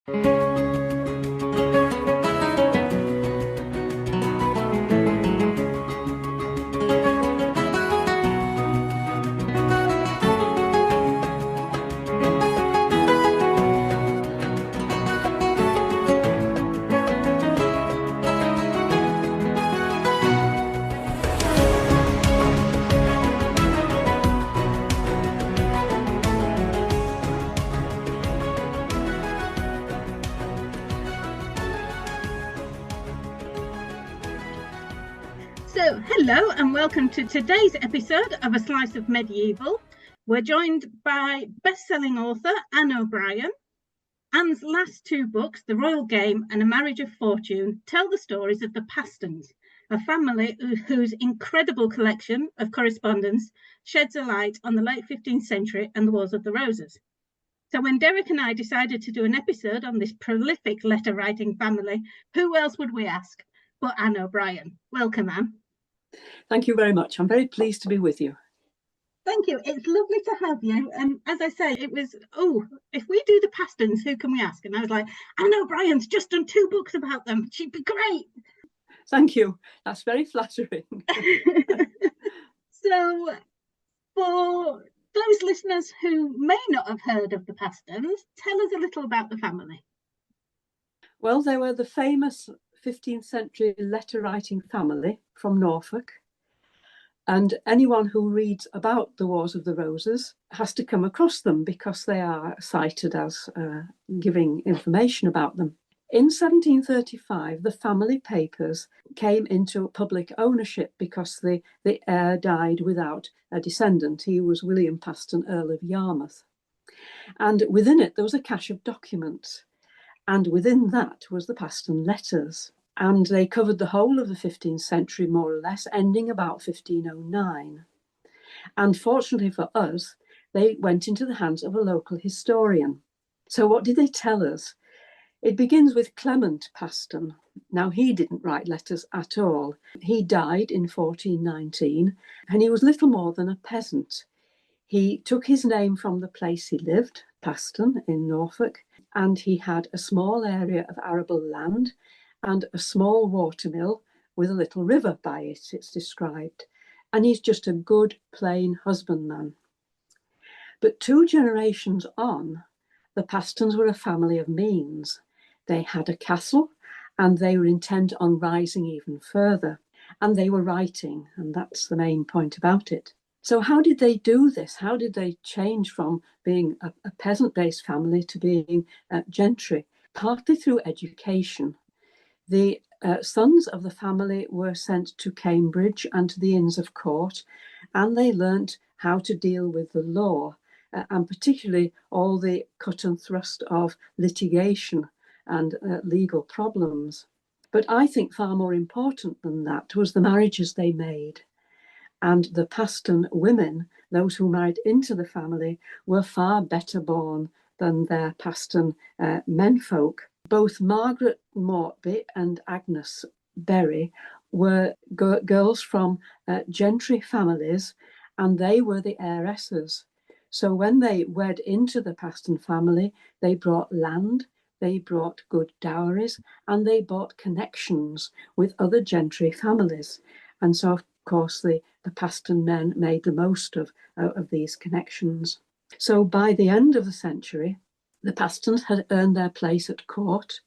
So, hello and welcome to today's episode of A Slice of Medieval. We're joined by best-selling author Anne O'Brien. Anne's last two books, The Royal Game and A Marriage of Fortune, tell the stories of the Pastons, a family whose incredible collection of correspondence sheds a light on the late 15th century and the Wars of the Roses. So when Derek and I decided to do an episode on this prolific letter-writing family, who else would we ask but Anne O'Brien? Welcome, Anne. Thank you very much. I'm very pleased to be with you. Thank you. It's lovely to have you. And as I say, it was, if we do the Pastons, who can we ask? And I was like, Anne O'Brien's just done 2 books about them. She'd be great. Thank you. That's very flattering. So for those listeners who may not have heard of the Pastons, tell us a little about the family. Well, they were the famous 15th century letter-writing family from Norfolk. And anyone who reads about the Wars of the Roses has to come across them because they are cited as giving information about them. In 1735, the family papers came into public ownership because the heir died without a descendant. He was William Paston, Earl of Yarmouth. And within it, there was a cache of documents. And within that was the Paston letters. And they covered the whole of the 15th century, more or less, ending about 1509. And fortunately for us, they went into the hands of a local historian. So what did they tell us? It begins with Clement Paston. Now, he didn't write letters at all. He died in 1419, and he was little more than a peasant. He took his name from the place he lived, Paston, in Norfolk, and he had a small area of arable land and a small watermill with a little river by it, it's described. And he's just a good, plain husbandman. But 2 generations on, the Pastons were a family of means. They had a castle and they were intent on rising even further. And they were writing, and that's the main point about it. So how did they do this? How did they change from being a peasant-based family to being gentry? Partly through education. The sons of the family were sent to Cambridge and to the Inns of Court, and they learnt how to deal with the law, and particularly all the cut and thrust of litigation and legal problems. But I think far more important than that was the marriages they made. And the Paston women, those who married into the family, were far better born than their Paston menfolk. Both Margaret Mortby and Agnes Berry were girls from gentry families, and they were the heiresses. So when they wed into the Paston family, they brought land, they brought good dowries, and they brought connections with other gentry families. And so, of course, the Paston men made the most of these connections. So by the end of the century, the Pastons had earned their place at court.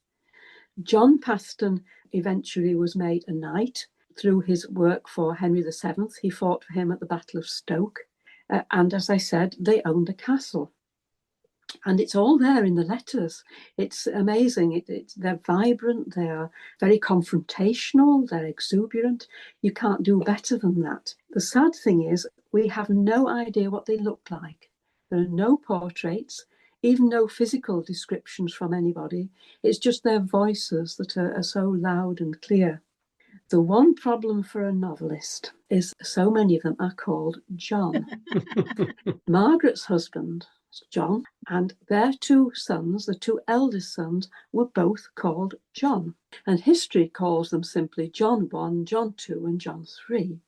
John Paston eventually was made a knight through his work for Henry VII. He fought for him at the Battle of Stoke. And as I said, they owned a castle. And it's all there in the letters. It's amazing. They're vibrant. They are very confrontational. They're exuberant. You can't do better than that. The sad thing is we have no idea what they look like. There are no portraits, even no physical descriptions from anybody. It's just their voices that are so loud and clear. The one problem for a novelist is so many of them are called John. Margaret's husband, John, and their 2 sons, the 2 eldest sons, were both called John. And history calls them simply John 1, John 2, and John 3.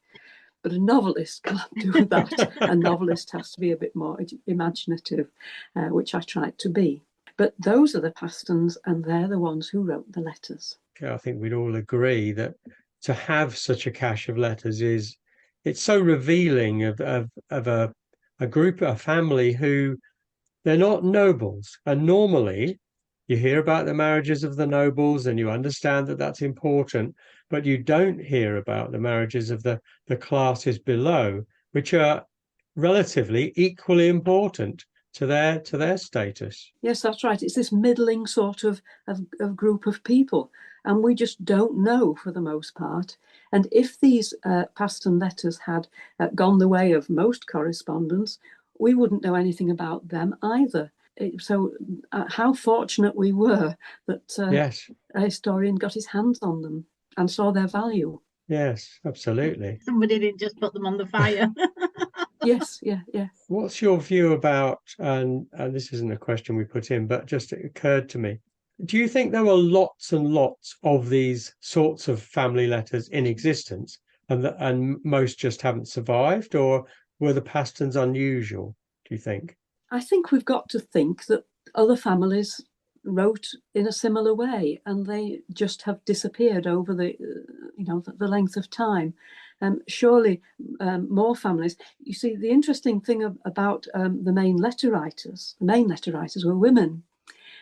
But a novelist can't do that. A novelist has to be a bit more imaginative, which I tried to be. But those are the Pastons, and they're the ones who wrote the letters. I think we'd all agree that to have such a cache of letters it's so revealing of a group, a family who they're not nobles. And normally you hear about the marriages of the nobles and you understand that that's important, but you don't hear about the marriages of the classes below, which are relatively equally important to their status. Yes, that's right. It's this middling sort of group of people, and we just don't know for the most part. And if these Paston letters had gone the way of most correspondence, we wouldn't know anything about them either. So how fortunate we were that Yes. a historian got his hands on them and saw their value. Yes, absolutely. Somebody didn't just put them on the fire. Yes, yeah. What's your view about, and this isn't a question we put in, but just it occurred to me, do you think there were lots and lots of these sorts of family letters in existence and most just haven't survived, or were the Pastons unusual, do you think? I think we've got to think that other families wrote in a similar way, and they just have disappeared over the length of time. Surely more families. You see, the interesting thing about the main letter writers were women.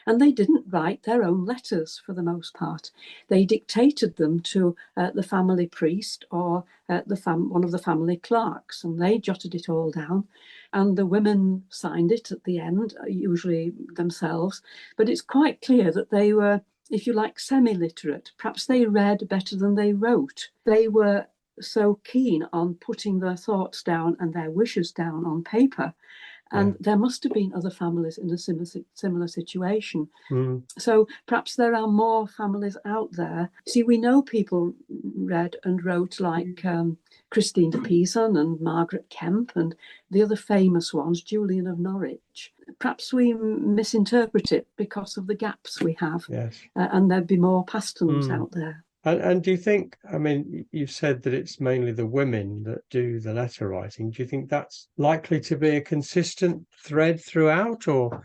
And they didn't write their own letters for the most part. They dictated them to the family priest or one of the family clerks, and they jotted it all down. And the women signed it at the end, usually themselves. But it's quite clear that they were, if you like, semi-literate. Perhaps they read better than they wrote. They were so keen on putting their thoughts down and their wishes down on paper. And there must have been other families in a similar situation. Mm. So perhaps there are more families out there. See, we know people read and wrote like Christine de Pizan and Margaret Kemp and the other famous ones, Julian of Norwich. Perhaps we misinterpret it because of the gaps we have. Yes. And there'd be more Pastons out there. And do you think, I mean, you've said that it's mainly the women that do the letter writing. Do you think that's likely to be a consistent thread throughout, or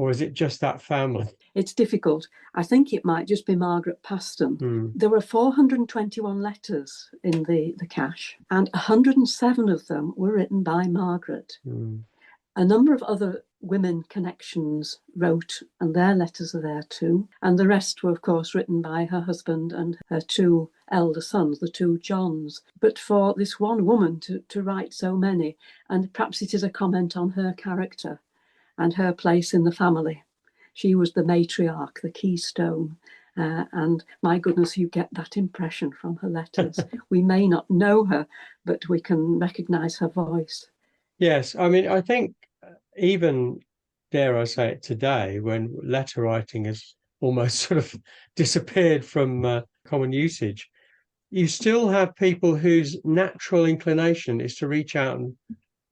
is it just that family? It's difficult. I think it might just be Margaret Paston. There were 421 letters in the cache, and 107 of them were written by Margaret. A number of other women connections wrote, and their letters are there too. And the rest were, of course, written by her husband and her two elder sons, the two Johns. But for this one woman to write so many, and perhaps it is a comment on her character and her place in the family. She was the matriarch, the keystone. And my goodness, you get that impression from her letters. We may not know her, but we can recognise her voice. Yes, I mean, I think even, dare I say it, today, when letter writing has almost sort of disappeared from common usage, you still have people whose natural inclination is to reach out and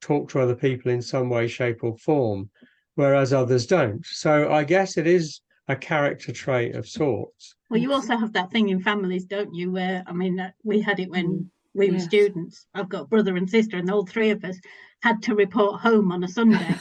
talk to other people in some way, shape or form, whereas others don't. So I guess it is a character trait of sorts. Well, you also have that thing in families, don't you, where, I mean, we had it when we were students. I've got a brother and sister, and all three of us had to report home on a Sunday.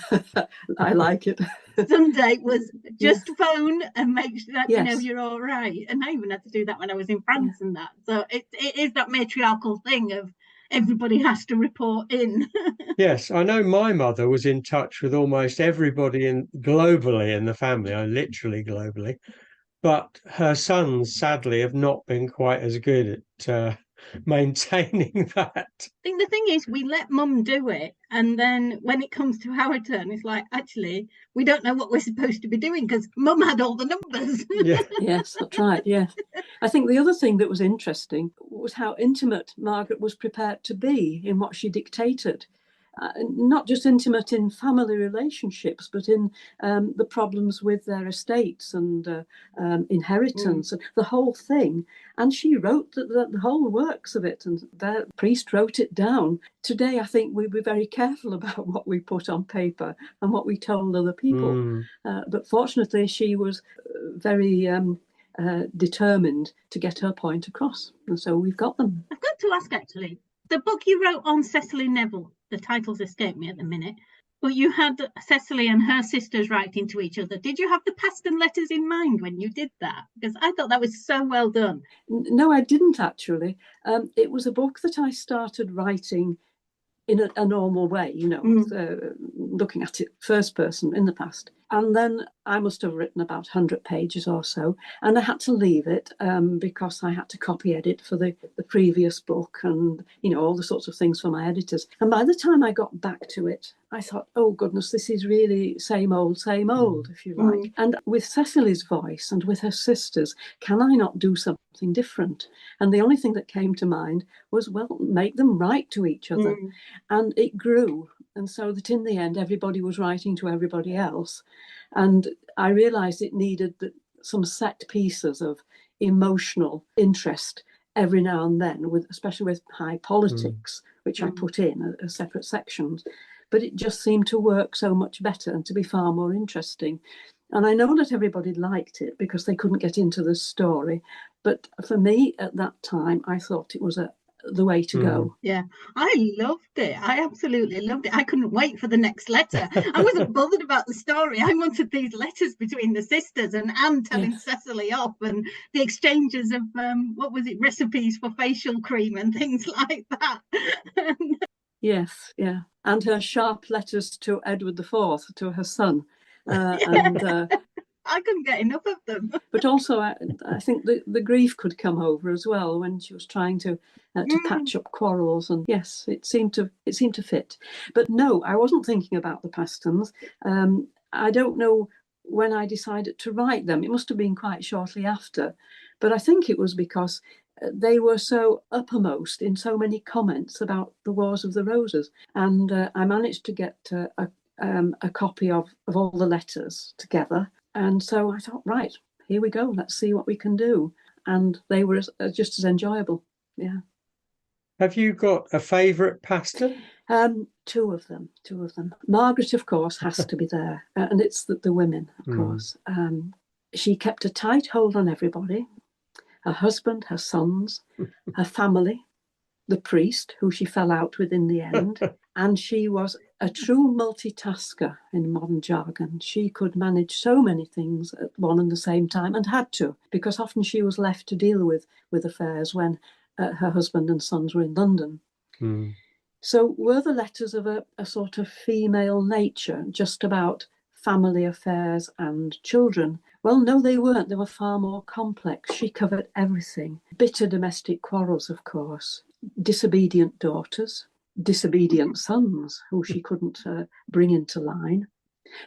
I like it. Sunday was just phone and make sure that you know you're all right. And I even had to do that when I was in France and that. So it is that matriarchal thing of everybody has to report in. Yes, I know my mother was in touch with almost everybody globally in the family, literally globally. But her sons, sadly, have not been quite as good at maintaining that. I think the thing is, we let mum do it, and then when it comes to our turn, it's like, actually, we don't know what we're supposed to be doing because mum had all the numbers. Yes, that's right. Yes, I think the other thing that was interesting was how intimate Margaret was prepared to be in what she dictated. Not just intimate in family relationships, but in the problems with their estates and inheritance and the whole thing. And she wrote the whole works of it, and the priest wrote it down. Today, I think we'd be very careful about what we put on paper and what we told other people. But fortunately, she was very determined to get her point across. And so we've got them. I've got to ask, actually, the book you wrote on Cecily Neville, the titles escape me at the minute. But you had Cecily and her sisters writing to each other. Did you have the Paston letters in mind when you did that? Because I thought that was so well done. No, I didn't actually. It was a book that I started writing in a normal way, looking at it first person in the past. And then I must have written about 100 pages or so. And I had to leave it because I had to copy edit for the previous book and, all the sorts of things for my editors. And by the time I got back to it, I thought, oh, goodness, this is really same old, if you like. And with Cecily's voice and with her sisters, can I not do something different? And the only thing that came to mind was, well, make them write to each other. And it grew. And so that in the end, everybody was writing to everybody else. And I realised it needed some set pieces of emotional interest every now and then, especially with high politics, which I put in as separate sections. But it just seemed to work so much better and to be far more interesting. And I know that everybody liked it because they couldn't get into the story. But for me at that time, I thought it was the way to go. Yeah, I loved it. I absolutely loved it. I couldn't wait for the next letter. I wasn't bothered about the story. I wanted these letters between the sisters and Anne telling Cecily off, and the exchanges of recipes for facial cream and things like that. Yes, yeah. And her sharp letters to Edward IV, to her son. And I couldn't get enough of them. But also, I think the grief could come over as well when she was trying to patch up quarrels. And yes, it seemed to fit. But no, I wasn't thinking about the Pastons. I don't know when I decided to write them. It must have been quite shortly after. But I think it was because they were so uppermost in so many comments about the Wars of the Roses. And I managed to get a copy of all the letters together. And so I thought, right, here we go. Let's see what we can do. And they were just as enjoyable. Yeah. Have you got a favourite Paston? Two of them. Margaret, of course, has to be there. And it's the women, of course. She kept a tight hold on everybody. Her husband, her sons, her family, the priest, who she fell out with in the end. And she was a true multitasker in modern jargon. She could manage so many things at one and the same time, and had to, because often she was left to deal with affairs when her husband and sons were in London. So were the letters of a sort of female nature, just about family affairs and children? Well, no, they weren't. They were far more complex. She covered everything. Bitter domestic quarrels, of course. Disobedient daughters, disobedient sons who she couldn't bring into line,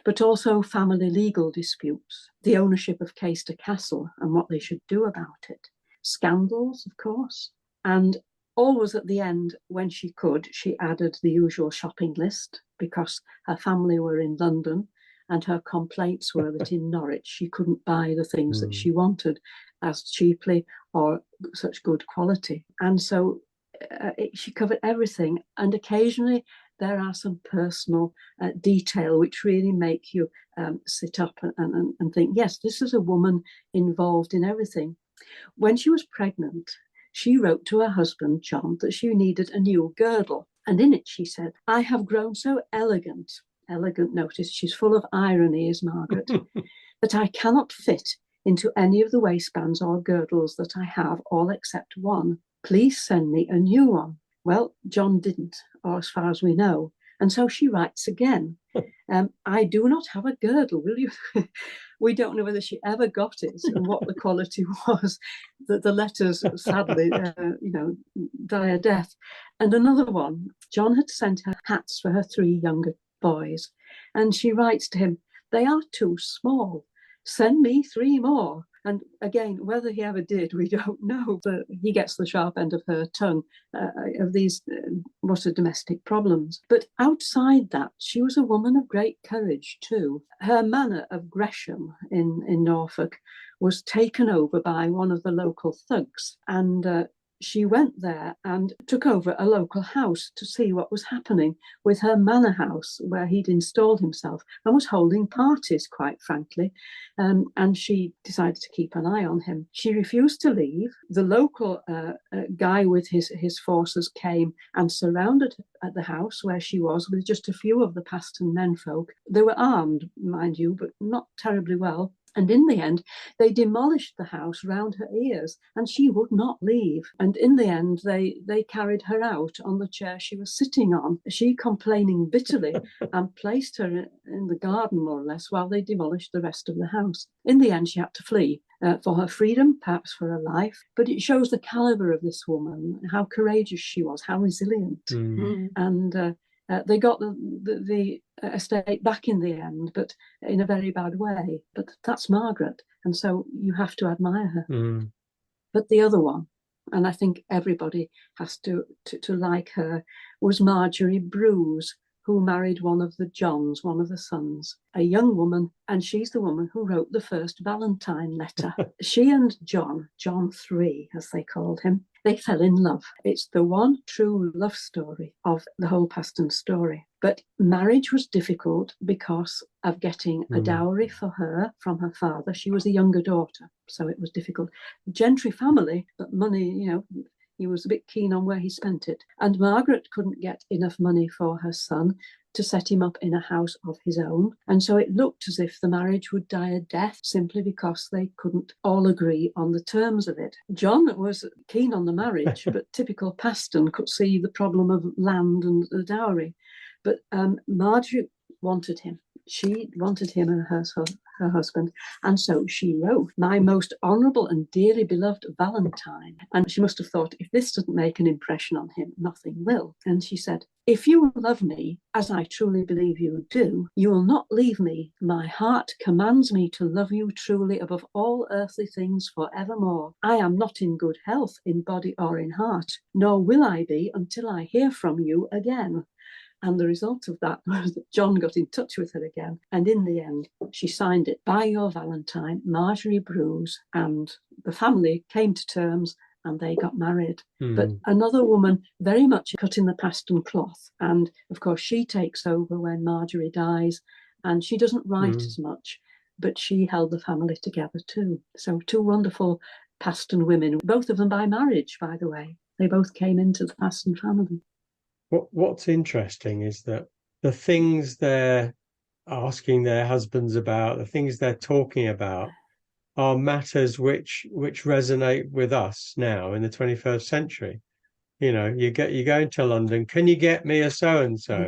but also family legal disputes, the ownership of Caister Castle and what they should do about it, scandals, of course, and always at the end, when she could, she added the usual shopping list because her family were in London and her complaints were that in Norwich she couldn't buy the things that she wanted as cheaply or such good quality. And so she covered everything, and occasionally there are some personal detail which really make you sit up and think, yes, this is a woman involved in everything. When she was pregnant, she wrote to her husband, John, that she needed a new girdle. And in it she said, I have grown so elegant, notice, she's full of irony, is Margaret, that I cannot fit into any of the waistbands or girdles that I have, all except one. Please send me a new one. Well, John didn't, or as far as we know. And so she writes again, I do not have a girdle, will you? We don't know whether she ever got it and what the quality was. The letters, sadly, die a death. And another one, John had sent her hats for her 3 younger boys. And she writes to him, they are too small. Send me 3 more. And again, whether he ever did, we don't know. But he gets the sharp end of her tongue of these what are domestic problems. But outside that, she was a woman of great courage too. Her manor of Gresham in Norfolk was taken over by one of the local thugs. And she went there and took over a local house to see what was happening with her manor house where he'd installed himself, and was holding parties, quite frankly. And she decided to keep an eye on him. She refused to leave. The local guy with his forces came and surrounded at the house where she was with just a few of the Paston menfolk. They were armed, mind you, but not terribly well. And in the end, they demolished the house round her ears, and she would not leave. And in the end, they carried her out on the chair she was sitting on, she complaining bitterly, and placed her in the garden, more or less, while they demolished the rest of the house. In the end, she had to flee for her freedom, perhaps for her life. But it shows the calibre of this woman, how courageous she was, how resilient. And they got the estate back in the end, but in a very bad way. But that's Margaret, and so you have to admire her. But the other one, and I think everybody has to like her, was Marjorie Bruce, who married one of the Johns, one of the sons, a young woman, and she's the woman who wrote the first Valentine letter. She and John 3, as they called him, they fell in love. It's the one true love story of the whole Paston story. But marriage was difficult because of getting a dowry for her from her father. She was a younger daughter, so it was difficult. Gentry family, but money, he was a bit keen on where he spent it. And Margaret couldn't get enough money for her son to set him up in a house of his own. And so it looked as if the marriage would die a death simply because they couldn't all agree on the terms of it. John was keen on the marriage, but typical Paston could see the problem of land and the dowry. But Marjorie wanted him. She wanted him and her husband, and so she wrote, "My most honourable and dearly beloved Valentine." And she must have thought, if this doesn't make an impression on him, nothing will. And she said, "If you love me, as I truly believe you do, you will not leave me. My heart commands me to love you truly above all earthly things for evermore. I am not in good health in body or in heart, nor will I be until I hear from you again." And the result of that was that John got in touch with her again. And in the end, she signed it, "By your Valentine, Marjorie Bruce." And the family came to terms and they got married. But another woman very much cut in the Paston cloth. And of course, she takes over when Marjorie dies. And she doesn't write as much, but she held the family together too. So 2 wonderful Paston women, both of them by marriage, by the way. They both came into the Paston family. What's interesting is that the things they're asking their husbands about, the things they're talking about, are matters which resonate with us now in the 21st century. You go into London, can you get me a so-and-so?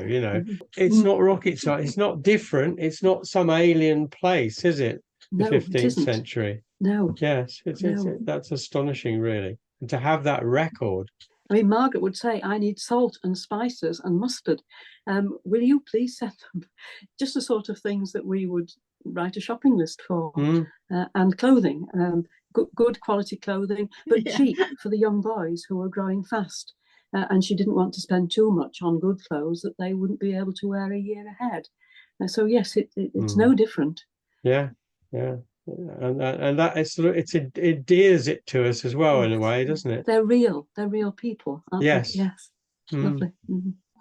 It's not rocket science. It's not different. It's not some alien place, is it? The 15th century. No. Yes, that's astonishing, really. And to have that record. I mean, Margaret would say, "I need salt and spices and mustard. Will you please send them?" Just the sort of things that we would write a shopping list for. And clothing, good quality clothing, but cheap for the young boys who were growing fast. And she didn't want to spend too much on good clothes that they wouldn't be able to wear a year ahead. So yes, it's no different. Yeah. And that it endears it to us as well, in a way, doesn't it? They're real people, aren't they? Yes. Lovely.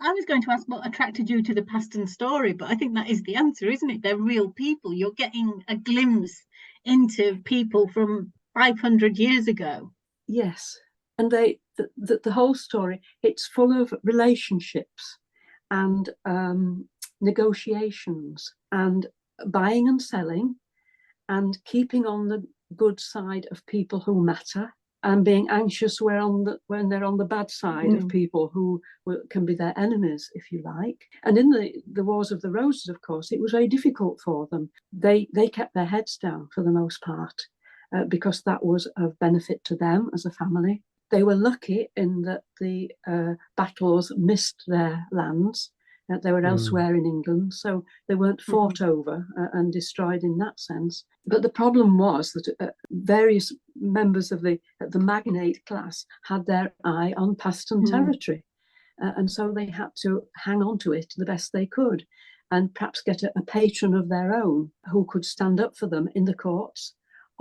I was going to ask what attracted you to the Paston story, but I think that is the answer, isn't it? They're real people. You're getting a glimpse into people from 500 years ago. Yes, and the whole story, it's full of relationships and negotiations and buying and selling, and keeping on the good side of people who matter, and being anxious when they're on the bad side of people who can be their enemies, if you like. And in the Wars of the Roses, of course, it was very difficult for them. They kept their heads down for the most part, because that was of benefit to them as a family. They were lucky in that the battles missed their lands. They were elsewhere in England, so they weren't fought over and destroyed in that sense. But the problem was that various members of the magnate class had their eye on Paston territory. And so they had to hang on to it the best they could, and perhaps get a patron of their own who could stand up for them in the courts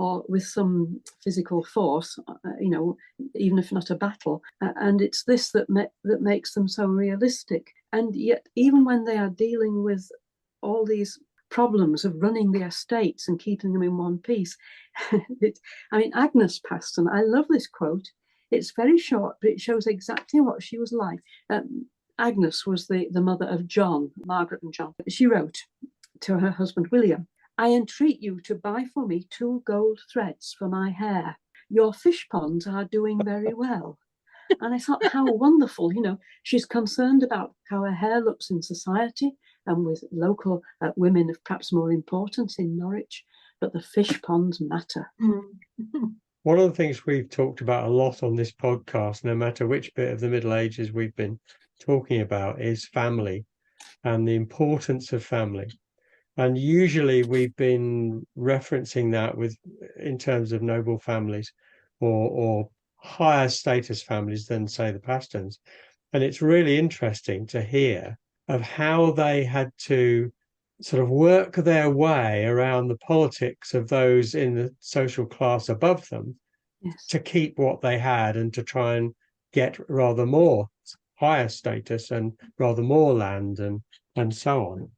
or with some physical force, even if not a battle. And it's this that makes them so realistic. And yet, even when they are dealing with all these problems of running the estates and keeping them in one piece, Agnes Paston, I love this quote. It's very short, but it shows exactly what she was like. Agnes was the mother of John, Margaret and John. She wrote to her husband, William, I entreat you to buy for me 2 gold threads for my hair. Your fish ponds are doing very well. And I thought, how wonderful, she's concerned about how her hair looks in society and with local women of perhaps more importance in Norwich, but the fish ponds matter. One of the things we've talked about a lot on this podcast, no matter which bit of the Middle Ages we've been talking about, is family and the importance of family. And usually we've been referencing that in terms of noble families or higher status families than, say, the Pastons. And it's really interesting to hear of how they had to sort of work their way around the politics of those in the social class above them, yes, to keep what they had and to try and get rather more higher status and rather more land and so on.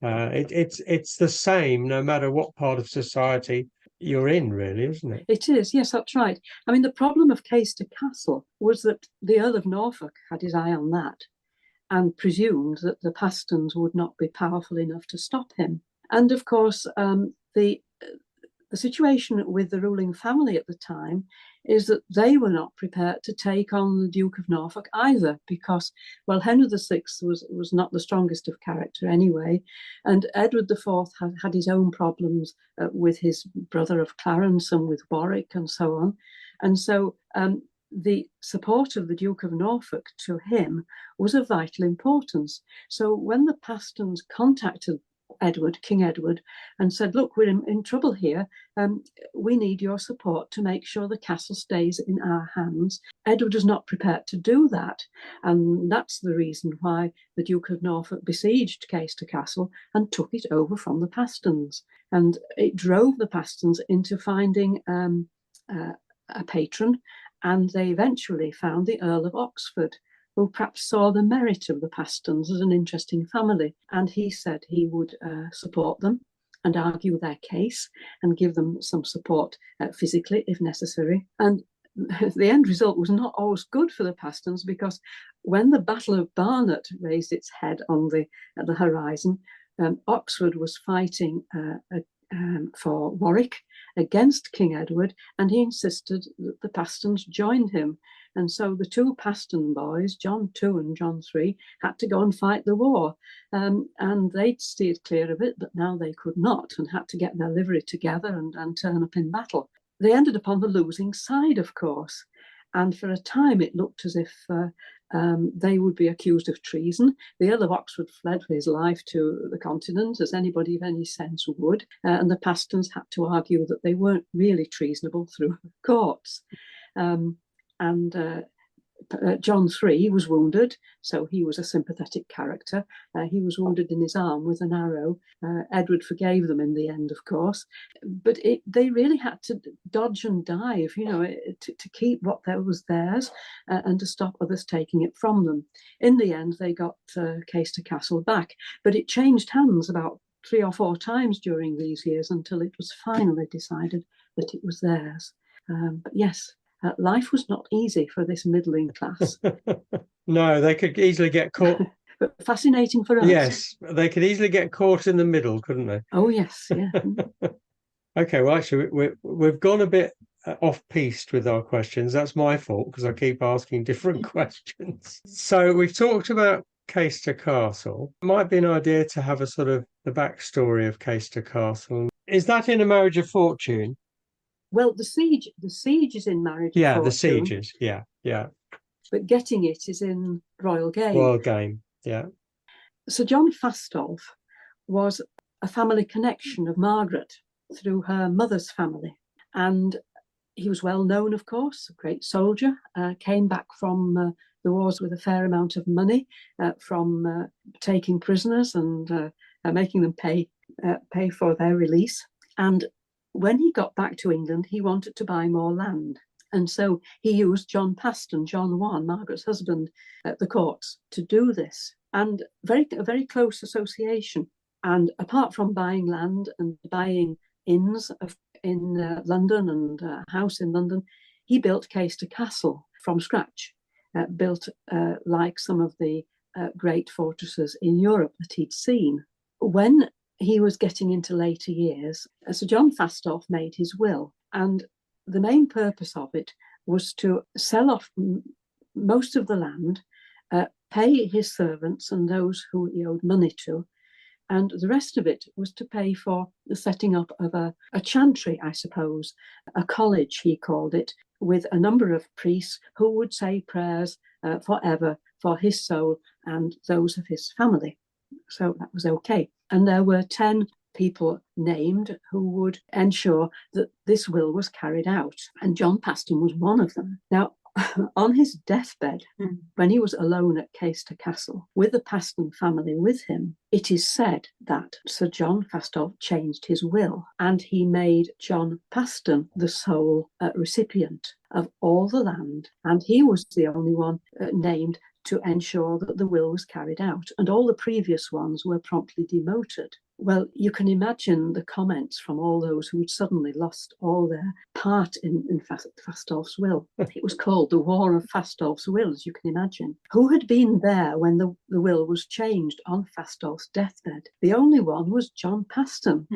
It's the same no matter what part of society you're in, really, isn't it? It is, yes, that's right. The problem of Caister Castle was that the Earl of Norfolk had his eye on that and presumed that the Pastons would not be powerful enough to stop him. And of course, the situation with the ruling family at the time is that they were not prepared to take on the Duke of Norfolk either, because, well, Henry VI was not the strongest of character anyway, and Edward IV had his own problems with his brother of Clarence and with Warwick and so on. And so the support of the Duke of Norfolk to him was of vital importance. So when the Pastons contacted King Edward, and said, look, we're in trouble here. We need your support to make sure the castle stays in our hands. Edward was not prepared to do that. And that's the reason why the Duke of Norfolk besieged Caister Castle and took it over from the Pastons. And it drove the Pastons into finding a patron. And they eventually found the Earl of Oxford, who perhaps saw the merit of the Pastons as an interesting family. And he said he would support them and argue their case and give them some support physically if necessary. And the end result was not always good for the Pastons, because when the Battle of Barnet raised its head on the horizon, Oxford was fighting for Warwick against King Edward, and he insisted that the Pastons joined him. And so the 2 Paston boys, John II and John III, had to go and fight the war. And they'd steered clear of it, but now they could not and had to get their livery together and turn up in battle. They ended up on the losing side, of course. And for a time, it looked as if they would be accused of treason. The Earl of Oxford fled for his life to the continent, as anybody of any sense would. And the Pastons had to argue that they weren't really treasonable through the courts. John III was wounded, so he was a sympathetic character. He was wounded in his arm with an arrow. Edward forgave them in the end, of course, but they really had to dodge and dive, to keep what was theirs and to stop others taking it from them. In the end, they got Caister Castle back, but it changed hands about 3 or 4 times during these years until it was finally decided that it was theirs. But yes, life was not easy for this middling class. No, they could easily get caught. But fascinating for us. Yes, they could easily get caught in the middle, couldn't they? Oh, yes, yeah. Okay, well, actually, we've gone a bit off-piste with our questions. That's my fault, because I keep asking different questions. So we've talked about Caister Castle. It might be an idea to have a sort of the backstory of Caister Castle. Is that in A Marriage of Fortune? Well, the siege is in Marriage of Fortune. Yeah, the sieges, yeah. But getting it is in Royal Game. Royal Game, yeah. Sir John Fastolf was a family connection of Margaret through her mother's family. And he was well known, of course, a great soldier, came back from the wars with a fair amount of money from taking prisoners and making them pay for their release. And when he got back to England, he wanted to buy more land. And so he used John Paston, John I, Margaret's husband, at the courts to do this. And a very close association. And apart from buying land and buying inns in London and a house in London, he built Caister Castle from scratch, built like some of the great fortresses in Europe that he'd seen. When he was getting into later years, Sir John Fastolf made his will, and the main purpose of it was to sell off most of the land, pay his servants and those who he owed money to, and the rest of it was to pay for the setting up of a chantry, I suppose, a college, he called it, with a number of priests who would say prayers forever for his soul and those of his family. So that was okay. And there were 10 people named who would ensure that this will was carried out. And John Paston was one of them. Now, on his deathbed, when he was alone at Caister Castle with the Paston family with him, it is said that Sir John Fastolf changed his will and he made John Paston the sole recipient of all the land, and he was the only one named to ensure that the will was carried out, and all the previous ones were promptly demoted. Well, you can imagine the comments from all those who had suddenly lost all their part in Fastolf's will. It was called the War of Fastolf's Will, as you can imagine. Who had been there when the will was changed on Fastolf's deathbed? The only one was John Paston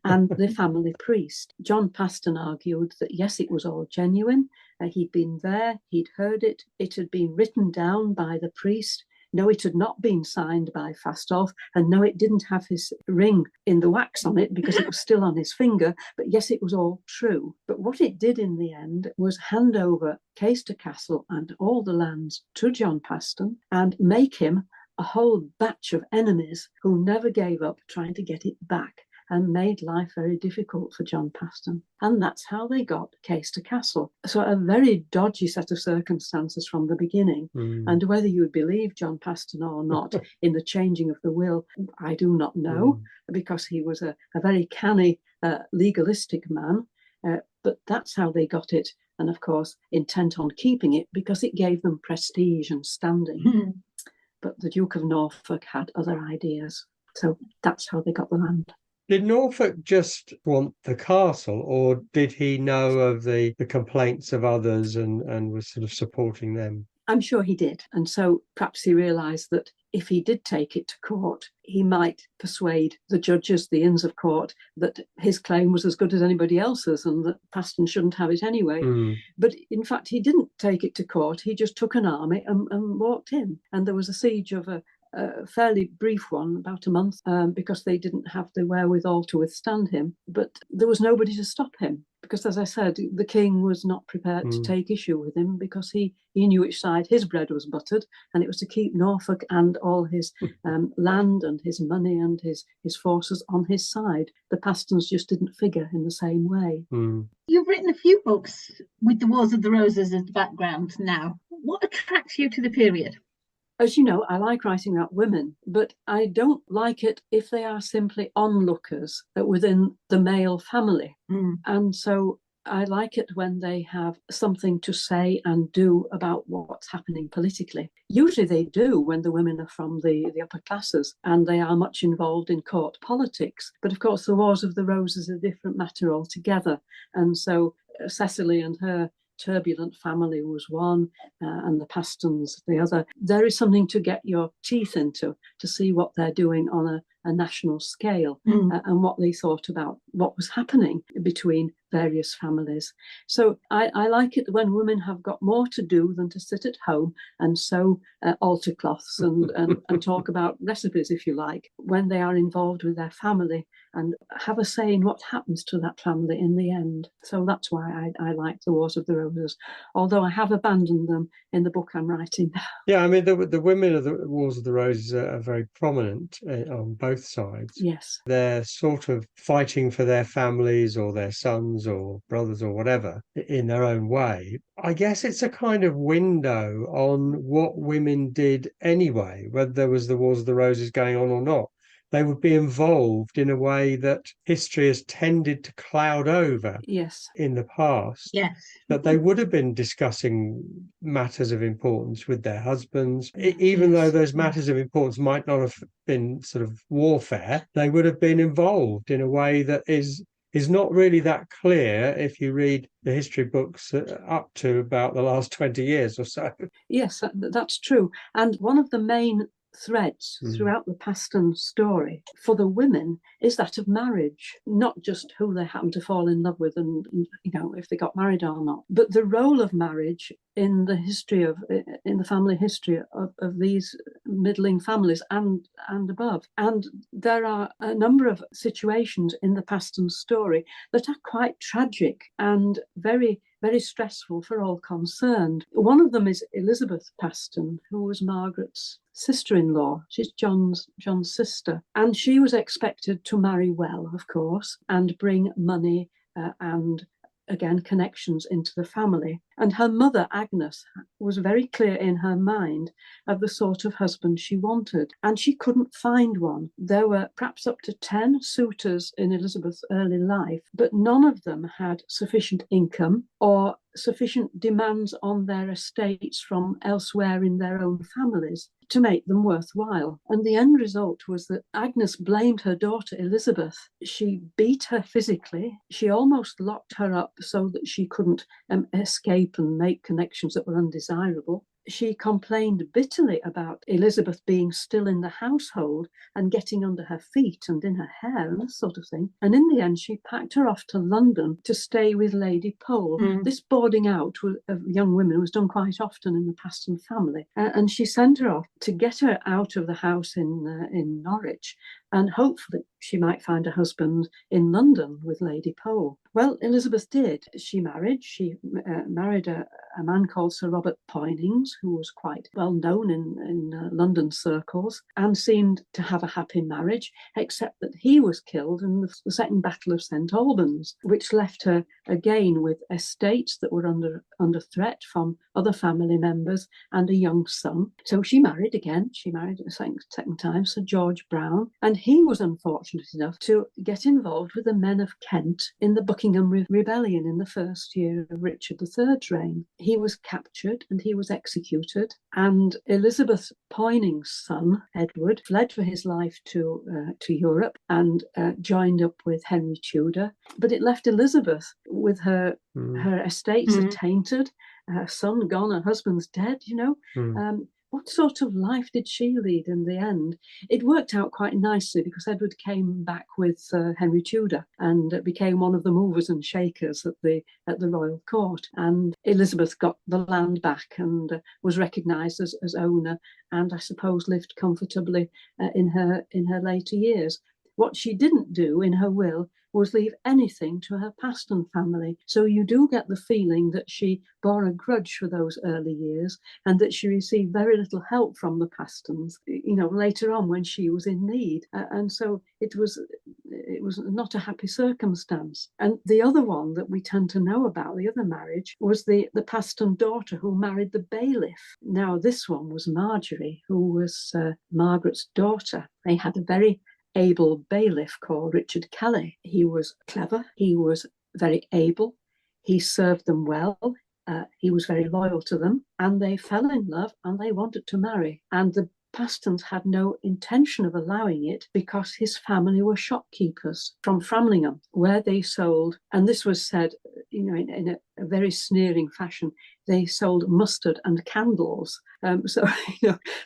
and the family priest. John Paston argued that, yes, it was all genuine. He'd been there, he'd heard it, it had been written down by the priest. No, it had not been signed by Fastolf, and no, it didn't have his ring in the wax on it because it was still on his finger. But yes, it was all true. But what it did in the end was hand over Caister Castle and all the lands to John Paston and make him a whole batch of enemies who never gave up trying to get it back, and made life very difficult for John Paston. And that's how they got Caister Castle. So a very dodgy set of circumstances from the beginning. And whether you would believe John Paston or not in the changing of the will, I do not know, because he was a very canny, legalistic man. But that's how they got it. And of course, intent on keeping it because it gave them prestige and standing. But the Duke of Norfolk had other ideas. So that's how they got the land. Did Norfolk just want the castle, or did he know of the complaints of others and was sort of supporting them? I'm sure he did. And so perhaps he realised that if he did take it to court, he might persuade the judges, the Inns of Court, that his claim was as good as anybody else's and that Paston shouldn't have it anyway. But in fact, he didn't take it to court. He just took an army and walked in. And there was a siege of a fairly brief one, about a month, because they didn't have the wherewithal to withstand him. But there was nobody to stop him because, as I said, the king was not prepared to take issue with him because he knew which side his bread was buttered, and it was to keep Norfolk and all his land and his money and his forces on his side. The Pastons just didn't figure in the same way. You've written a few books with the Wars of the Roses as the background now. What attracts you to the period? As you know, I like writing about women, but I don't like it if they are simply onlookers within the male family. And so I like it when they have something to say and do about what's happening politically. Usually they do when the women are from the upper classes and they are much involved in court politics. But of course, the Wars of the Roses is a different matter altogether. And so Cecily and her turbulent family was one, and the Pastons the other. There is something to get your teeth into to see what they're doing on a national scale and what they thought about what was happening between various families. So I like it when women have got more to do than to sit at home and sew altar cloths and talk about recipes, if you like, when they are involved with their family and have a say in what happens to that family in the end. So that's why I like the Wars of the Roses, although I have abandoned them in the book I'm writing now. Yeah, I mean, the women of the Wars of the Roses are very prominent on both sides. Yes. They're sort of fighting for their families or their sons or brothers or whatever in their own way. I guess it's a kind of window on what women did anyway, whether there was the Wars of the Roses going on or not. they would be involved in a way that history has tended to cloud over Yes. in the past. Yes. That they would have been discussing matters of importance with their husbands, even Yes. though those matters of importance might not have been sort of warfare. They would have been involved in a way that is not really that clear if you read the history books up to about the last 20 years or so. Yes, that's true. And one of the main threads throughout the Paston story for the women is that of marriage, not just who they happen to fall in love with and if they got married or not, but the role of marriage in the family history of these middling families and above. And there are a number of situations in the Paston story that are quite tragic and very, very stressful for all concerned. One of them is Elizabeth Paston, who was Margaret's sister-in-law. She's John's sister. And she was expected to marry well, of course, and bring money and again, connections into the family. And her mother, Agnes, was very clear in her mind of the sort of husband she wanted. And she couldn't find one. There were perhaps up to 10 suitors in Elizabeth's early life, but none of them had sufficient income or sufficient demands on their estates from elsewhere in their own families to make them worthwhile. And the end result was that Agnes blamed her daughter Elizabeth. She beat her physically. She almost locked her up so that she couldn't escape and make connections that were undesirable. She complained bitterly about Elizabeth being still in the household and getting under her feet and in her hair and this sort of thing. And in the end, she packed her off to London to stay with Lady Pole. This boarding out of young women was done quite often in the Paston family. And she sent her off to get her out of the house in Norwich and hopefully she might find a husband in London with Lady Pole. Well, Elizabeth did. She married. She married a man called Sir Robert Poynings, who was quite well known in London circles and seemed to have a happy marriage, except that he was killed in the Second Battle of St Albans, which left her again with estates that were under threat from other family members and a young son. So she married again. She married a second time, Sir George Brown, and he was unfortunate enough to get involved with the men of Kent in the Buckingham Rebellion in the first year of Richard III's reign. He was captured and he was executed, and Elizabeth Poynings' son, Edward, fled for his life to Europe and joined up with Henry Tudor. But it left Elizabeth with her estates attainted, her son gone, her husband's dead, What sort of life did she lead in the end? It worked out quite nicely because Edward came back with Henry Tudor and became one of the movers and shakers at the royal court. And Elizabeth got the land back and was recognised as owner, and I suppose lived comfortably in her later years. What she didn't do in her will was leave anything to her Paston family. So you do get the feeling that she bore a grudge for those early years and that she received very little help from the Pastons, later on when she was in need. And so it was not a happy circumstance. And the other one that we tend to know about, the other marriage, was the Paston daughter who married the bailiff. Now, this one was Marjorie, who was Margaret's daughter. They had a very able bailiff called Richard Kelly. He was clever, he was very able, he served them well, he was very loyal to them, and they fell in love and they wanted to marry. And the Pastons had no intention of allowing it because his family were shopkeepers from Framlingham, where they sold, and this was said in a very sneering fashion, they sold mustard and candles. So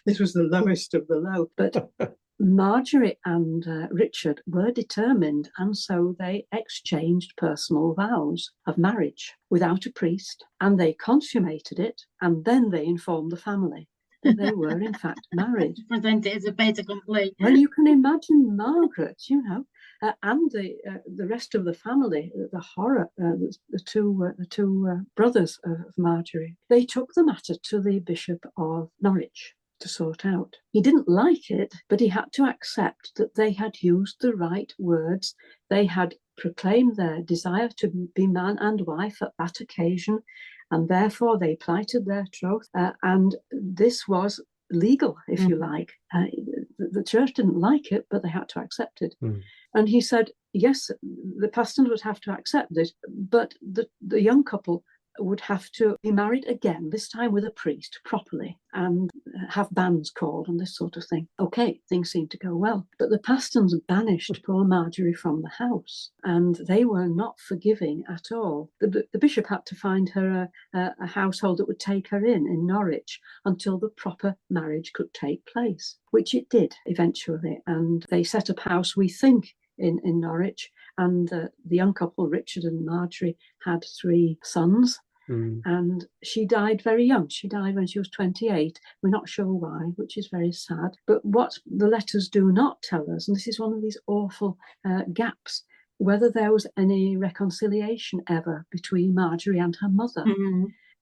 this was the lowest of the low. But Marjorie and Richard were determined, and so they exchanged personal vows of marriage without a priest, and they consummated it, and then they informed the family that they were in fact married. Present it as a fait accompli. Well, you can imagine Margaret, and the rest of the family, the horror, the two brothers of Marjorie. They took the matter to the Bishop of Norwich to sort out. He didn't like it, but he had to accept that they had used the right words. They had proclaimed their desire to be man and wife at that occasion, and therefore they plighted their troth, and this was legal, if you like. the church didn't like it, but they had to accept it. Mm. And he said, yes, the Pastons would have to accept it, but the young couple would have to be married again, this time with a priest properly, and have banns called and this sort of thing. Okay, things seemed to go well. But the Pastons banished poor Marjorie from the house, and they were not forgiving at all. The bishop had to find her a household that would take her in Norwich until the proper marriage could take place, which it did eventually. And they set up house, we think, in Norwich, and the young couple, Richard and Marjorie, had 3 sons. And she died very young. She died when she was 28. We're not sure why, which is very sad. But what the letters do not tell us, and this is one of these awful gaps, whether there was any reconciliation ever between Marjorie and her mother.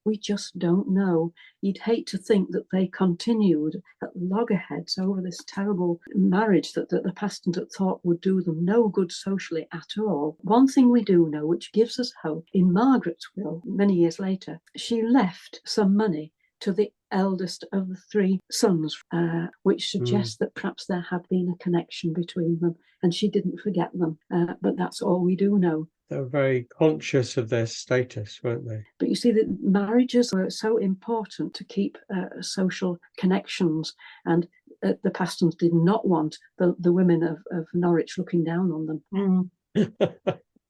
We just don't know. You'd hate to think that they continued at loggerheads over this terrible marriage that the Pastons had thought would do them no good socially at all. One thing we do know, which gives us hope, in Margaret's will, many years later, she left some money to the eldest of the 3 sons, which suggests that perhaps there had been a connection between them, and she didn't forget them. But that's all we do know. They were very conscious of their status, weren't they? But you see, that marriages were so important to keep social connections, and the Pastons did not want the women of Norwich looking down on them.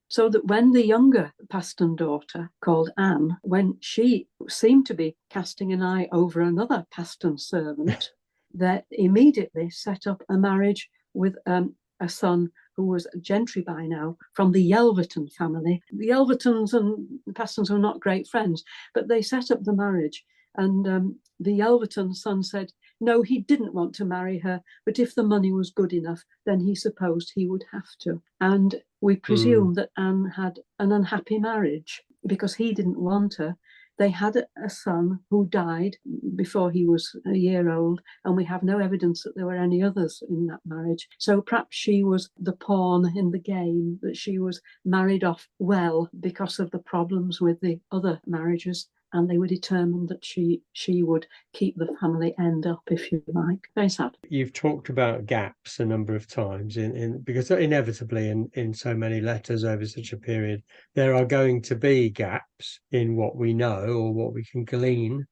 So that when the younger Paston daughter, called Anne, when she seemed to be casting an eye over another Paston servant, they immediately set up a marriage with a son who was gentry by now, from the Yelverton family. The Yelvertons and the Pastons were not great friends, but they set up the marriage. And the Yelverton son said, no, he didn't want to marry her, but if the money was good enough, then he supposed he would have to. And we presume that Anne had an unhappy marriage because he didn't want her. They had a son who died before he was a year old, and we have no evidence that there were any others in that marriage. So perhaps she was the pawn in the game, that she was married off well because of the problems with the other marriages, and they were determined that she would keep the family end up, if you like. Very sad. You've talked about gaps a number of times because inevitably in so many letters over such a period, there are going to be gaps in what we know or what we can glean.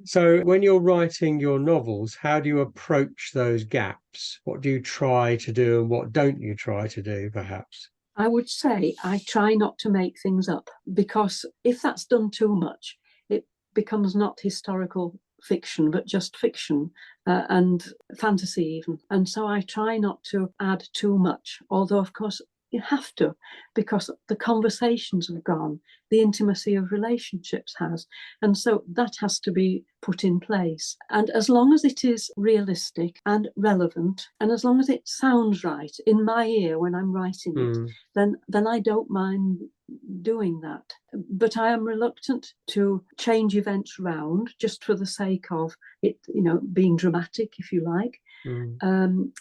So when you're writing your novels, how do you approach those gaps? What do you try to do and what don't you try to do, perhaps? I would say I try not to make things up, because if that's done too much, it becomes not historical fiction, but just fiction and fantasy even. And so I try not to add too much, although of course you have to, because the conversations have gone, the intimacy of relationships has, and so that has to be put in place. And as long as it is realistic and relevant, and as long as it sounds right in my ear when I'm writing it, then I don't mind doing that. But I am reluctant to change events round just for the sake of it, being dramatic, if you like. And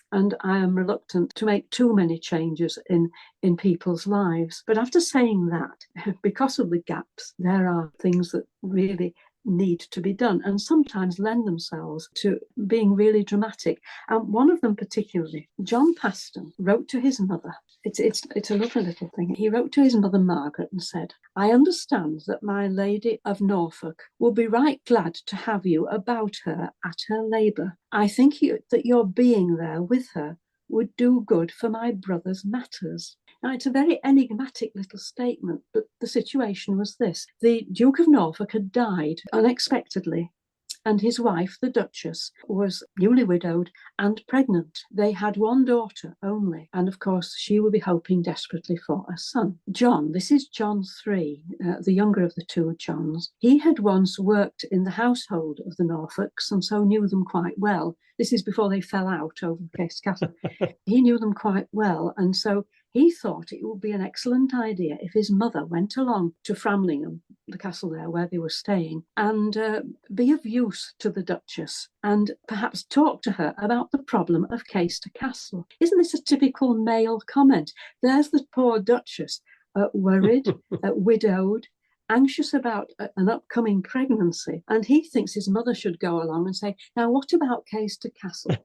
I am reluctant to make too many changes in people's lives. But after saying that, because of the gaps, there are things that really need to be done and sometimes lend themselves to being really dramatic. And one of them particularly, John Paston wrote to his mother. It's a lovely little thing. He wrote to his mother Margaret and said, I understand that my lady of Norfolk will be right glad to have you about her at her labour. I think that your being there with her would do good for my brother's matters. Now, it's a very enigmatic little statement, but the situation was this. The Duke of Norfolk had died unexpectedly, and his wife, the Duchess, was newly widowed and pregnant. They had one daughter only, and of course she would be hoping desperately for a son. John, this is John III, the younger of the 2 Johns. He had once worked in the household of the Norfolks and so knew them quite well. This is before they fell out over Case Castle. He knew them quite well, and so he thought it would be an excellent idea if his mother went along to Framlingham, the castle there where they were staying, and be of use to the Duchess and perhaps talk to her about the problem of Caister Castle. Isn't this a typical male comment? There's the poor Duchess, worried, widowed, anxious about an upcoming pregnancy, and he thinks his mother should go along and say, now what about Caister Castle?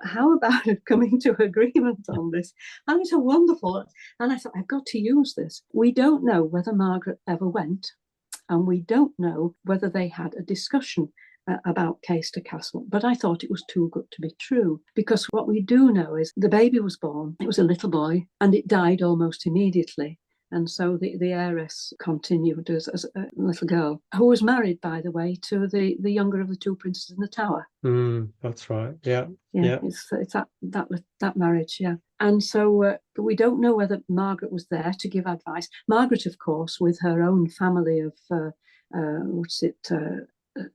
How about coming to agreement on this? And it's a wonderful, and I thought, I've got to use this. We don't know whether Margaret ever went, and we don't know whether they had a discussion about Caister Castle, but I thought it was too good to be true, because what we do know is the baby was born, it was a little boy, and it died almost immediately. And so the heiress continued as a little girl, who was married, by the way, to the younger of the two princes in the Tower. That's right. Yeah. It's that marriage. Yeah. And so but we don't know whether Margaret was there to give advice. Margaret, of course, with her own family of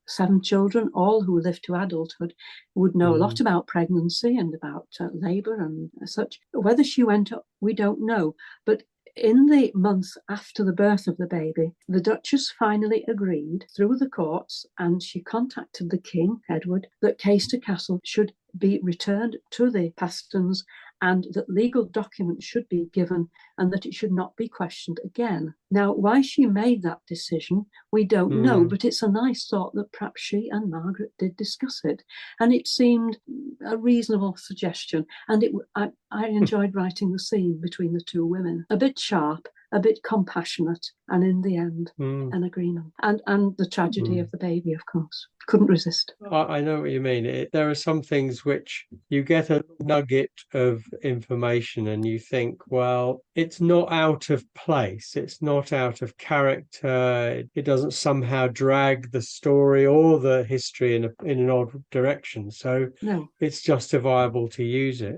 7 children, all who lived to adulthood, would know a lot about pregnancy and about labour and such. Whether she went up, we don't know. But in the months after the birth of the baby, the Duchess finally agreed through the courts, and she contacted the King, Edward, that Caister Castle should be returned to the Pastons, and that legal documents should be given, and that it should not be questioned again. Now, why she made that decision, we don't know, but it's a nice thought that perhaps she and Margaret did discuss it, and it seemed a reasonable suggestion. And I enjoyed writing the scene between the two women, a bit sharp, a bit compassionate, and in the end, an agreement. And the tragedy of the baby, of course. Couldn't resist. I know what you mean. There are some things which you get a nugget of information and you think, well, it's not out of place. It's not out of character. It doesn't somehow drag the story or the history in an odd direction. So no, it's justifiable to use it.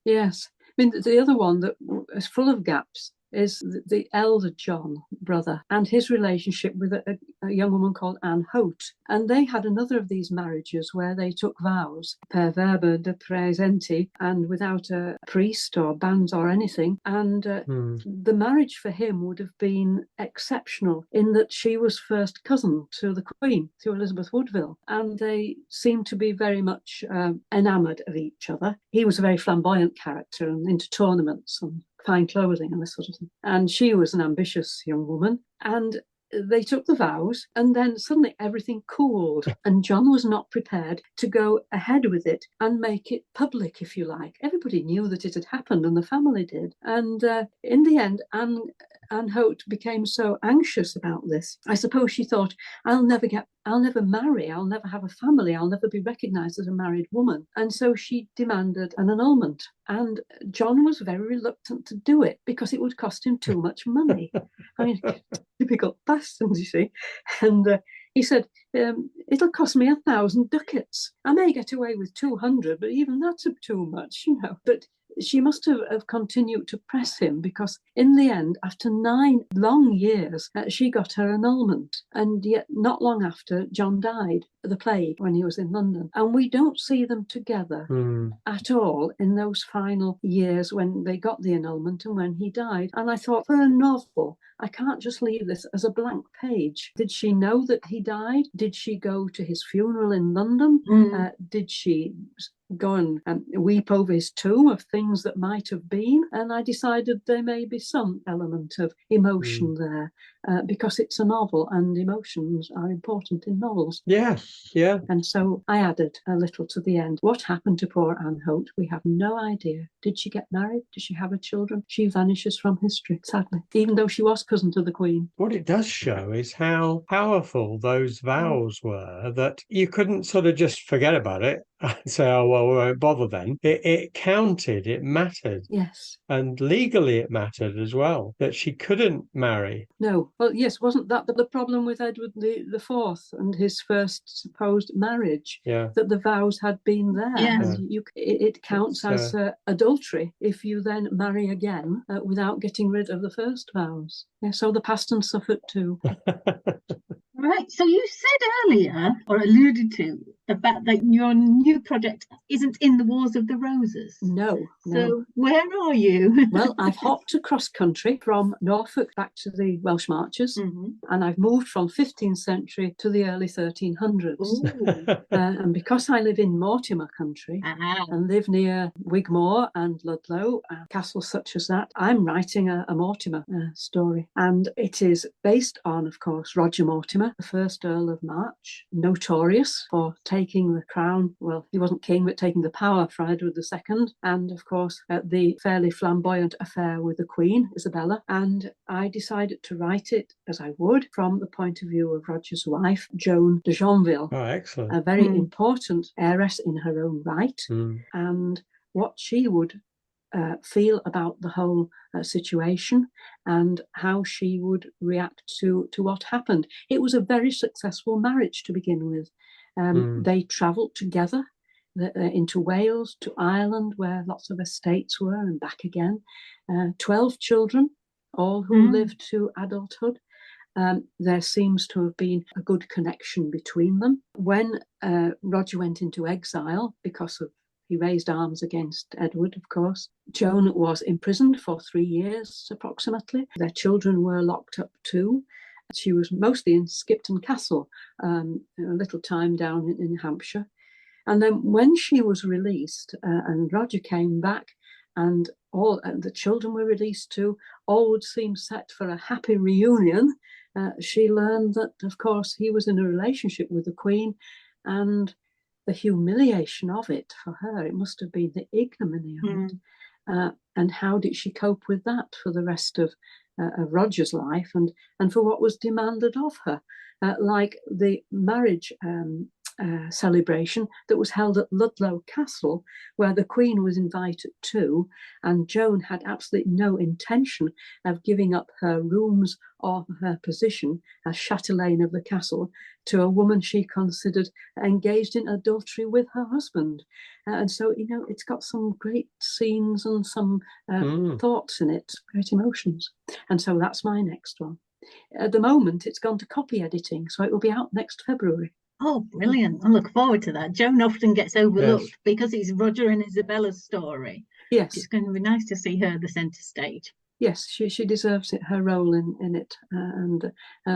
Yes. I mean, the other one that is full of gaps is the elder John brother and his relationship with a young woman called Anne Hote. And they had another of these marriages where they took vows, per verba de praesenti, and without a priest or banns or anything. And the marriage for him would have been exceptional in that she was first cousin to the Queen, to Elizabeth Woodville. And they seemed to be very much enamoured of each other. He was a very flamboyant character and into tournaments and fine clothing and this sort of thing. And she was an ambitious young woman. And they took the vows, and then suddenly everything cooled, and John was not prepared to go ahead with it and make it public, if you like. Everybody knew that it had happened, and the family did. And in the end, Anne Hote became so anxious about this. I suppose she thought, I'll never marry, I'll never have a family, I'll never be recognised as a married woman. And so she demanded an annulment. And John was very reluctant to do it because it would cost him too much money. I mean, typical Pastons, you see. And he said, it'll cost me 1,000 ducats. I may get away with 200, but even that's too much, you know. But she must have continued to press him, because in the end, after 9 long years, she got her annulment. And yet not long after, John died of the plague when he was in London. And we don't see them together at all in those final years when they got the annulment and when he died. And I thought, for a novel, I can't just leave this as a blank page. Did she know that he died? Did she go to his funeral in London? Did she go and weep over his tomb of things that might have been? And I decided there may be some element of emotion there, because it's a novel and emotions are important in novels. Yes, yeah. And so I added a little to the end. What happened to poor Anne Hote? We have no idea. Did she get married? Did she have children? She vanishes from history, sadly, even though she was cousin to the Queen. What it does show is how powerful those vows were, that you couldn't sort of just forget about it and say, oh, well, we won't bother then. It counted, it mattered. Yes. And legally it mattered as well, that she couldn't marry. No. Well, yes, wasn't that the problem with Edward the Fourth and his first supposed marriage? Yeah. That the vows had been there. Yes. And it counts as adultery if you then marry again without getting rid of the first vows. Yeah, so the Pastons suffered too. Right. So you said earlier, or alluded to, about that your new project isn't in the Wars of the Roses. No. So where are you? Well, I've hopped across country from Norfolk back to the Welsh Marches, and I've moved from 15th century to the early 1300s. And because I live in Mortimer country and live near Wigmore and Ludlow, castles such as that, I'm writing a Mortimer story. And it is based on, of course, Roger Mortimer, the first Earl of March, notorious for taking the crown. Well, he wasn't king, but taking the power for Edward II. And, of course, the fairly flamboyant affair with the Queen, Isabella. And I decided to write it, as I would, from the point of view of Roger's wife, Joan de Joinville. Oh, excellent. A very important heiress in her own right. And what she would feel about the whole situation and how she would react to what happened. It was a very successful marriage to begin with. They travelled together into Wales, to Ireland, where lots of estates were, and back again. 12 children, all who lived to adulthood. There seems to have been a good connection between them. When Roger went into exile because of he raised arms against Edward, of course. Joan was imprisoned for 3 years, approximately. Their children were locked up too. She was mostly in Skipton Castle, a little time down in Hampshire. And then when she was released and Roger came back and all the children were released too, all would seem set for a happy reunion. She learned that, of course, he was in a relationship with the Queen, and the humiliation of it for her, it must have been the ignominy of it. And how did she cope with that for the rest of Roger's life and for what was demanded of her? Like the marriage celebration that was held at Ludlow Castle, where the Queen was invited too, and Joan had absolutely no intention of giving up her rooms or her position as chatelaine of the castle to a woman she considered engaged in adultery with her husband. And so, it's got some great scenes and some thoughts in it, great emotions. And so that's my next one. At the moment, it's gone to copy editing, so it will be out next February. Oh, brilliant. I look forward to that. Joan often gets overlooked because it's Roger and Isabella's story. Yes. It's going to be nice to see her the centre stage. Yes, she deserves it, her role in it, and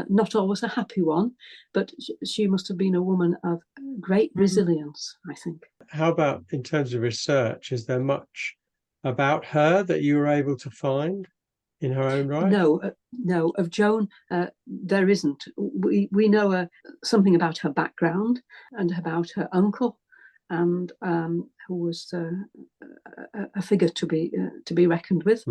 not always a happy one, but she must have been a woman of great resilience, I think. How about in terms of research? Is there much about her that you were able to find in her own right? No, of Joan, there isn't. We know something about her background and about her uncle, and who was a figure to be reckoned with,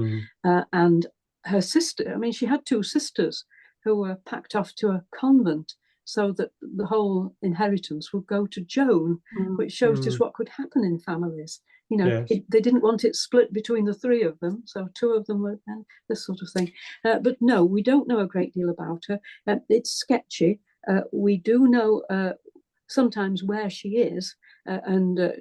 and her sister. I mean, she had 2 sisters who were packed off to a convent so that the whole inheritance would go to Joan, which shows just what could happen in families. They didn't want it split between the 3 of them, so 2 of them were this sort of thing. But no, we don't know a great deal about her. It's sketchy. We do know sometimes where she is and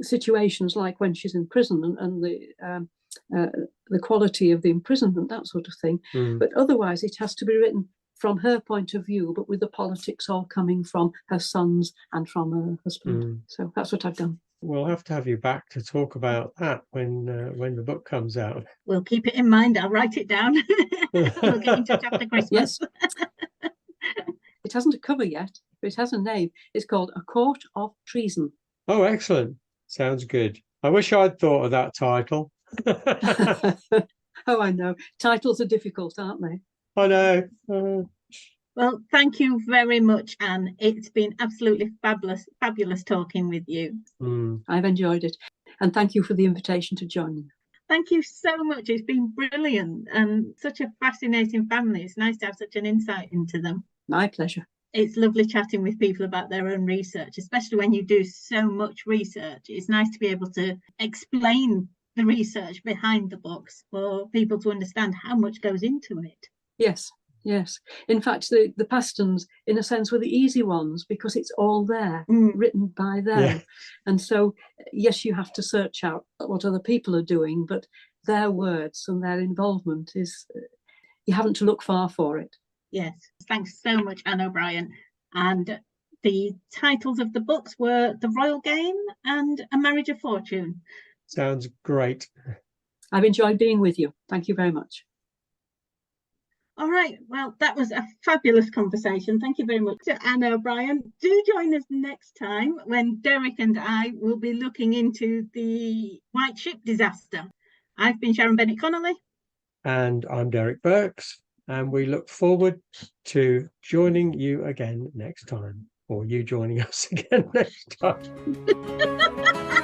situations like when she's in prison and the quality of the imprisonment, that sort of thing. But otherwise, it has to be written from her point of view, but with the politics all coming from her sons and from her husband. So that's what I've done. We'll have to have you back to talk about that when the book comes out. We'll keep it in mind. I'll write it down. We'll get in touch after Christmas. Yes. It hasn't a cover yet, but it has a name. It's called A Court of Treason. Oh, excellent. Sounds good. I wish I'd thought of that title. Oh, I know. Titles are difficult, aren't they? I know. Well, thank you very much, Anne. It's been absolutely fabulous talking with you. I've enjoyed it. And thank you for the invitation to join me. Thank you so much. It's been brilliant and such a fascinating family. It's nice to have such an insight into them. My pleasure. It's lovely chatting with people about their own research, especially when you do so much research. It's nice to be able to explain the research behind the books for people to understand how much goes into it. Yes. In fact, the Pastons, in a sense, were the easy ones because it's all there, written by them. Yeah. And so, yes, you have to search out what other people are doing, but their words and their involvement is, you haven't to look far for it. Yes. Thanks so much, Anne O'Brien. And The titles of the books were The Royal Game and A Marriage of Fortune. Sounds great. I've enjoyed being with you. Thank you very much. All right, well, that was a fabulous conversation. Thank you very much to Anna O'Brien. Do join us next time when Derek and I will be looking into the White Ship disaster. I've been Sharon Bennett Connolly. And I'm Derek Birks, and we look forward to joining you again next time, or you joining us again next time.